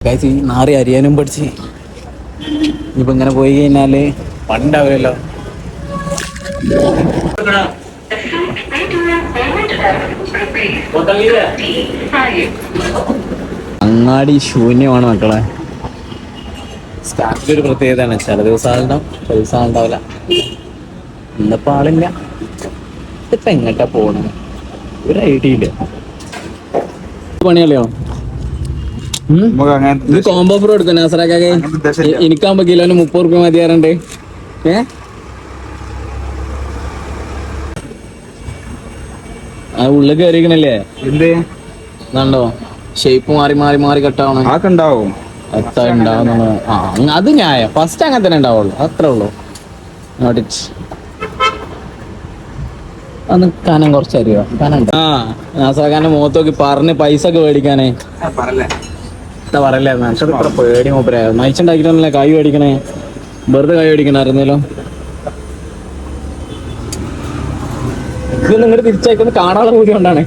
ഈ നാറി അരിയാനും പഠിച്ച് ഇപ്പൊ ഇങ്ങനെ പോയി കഴിഞ്ഞാല് പണ്ടാവില്ലല്ലോ. അങ്ങാടി ശൂന്യമാണ് മക്കളെ. സ്റ്റാഫിന്റെ ഒരു പ്രത്യേകതയാണ്, ചില ദിവസം ആളുണ്ടാവും, ചില ദിവസം ആളുണ്ടാവില്ല. ഇന്നിപ്പോ ആളില്ല. ഇപ്പൊ എങ്ങട്ടാ പോണേ ഒരു ഐഡിയ ഇല്ല. പണിയല്ലയോ ഇത് കോംബോ ഫ്രോ എടുക്കും നാസറാക്കാക്ക്. എനിക്കാകുമ്പോ കിലോന് 30 രൂപ മതിയാറുണ്ട്. ആ ഉള്ളിൽ കയറിക്കണല്ലേ എന്ത് ഇതാണ്ടോ ഷേപ്പ് മാറി മാറി മാറി കട്ടാവണം. ഉണ്ടാവും എത്ര ഉണ്ടാവുന്ന അത് ന്യായം. ഫസ്റ്റ് അങ്ങനെ തന്നെ ഉണ്ടാവുള്ളൂ, അത്രേ ഉള്ളൂ. അന്ന് കനം കുറച്ചറിയോ കനം. ആ നാസറാക്കാന്റെ മുഖത്ത് നോക്കി പറഞ്ഞ് പൈസ ഒക്കെ മേടിക്കാനേ പറയല്ലേ. മനുഷ്യർ ഇത്ര പേടി മൂപ്പര നയിച്ചുണ്ടാക്കിട്ടല്ലേ കൈ മേടിക്കണേ, വെറുതെ കൈ മേടിക്കണ അറിഞ്ഞല്ലോ. ഇത് നിങ്ങളുടെ തിരിച്ചയക്കുന്നത് കാണാനുള്ള കൂടി കൊണ്ടാണ്.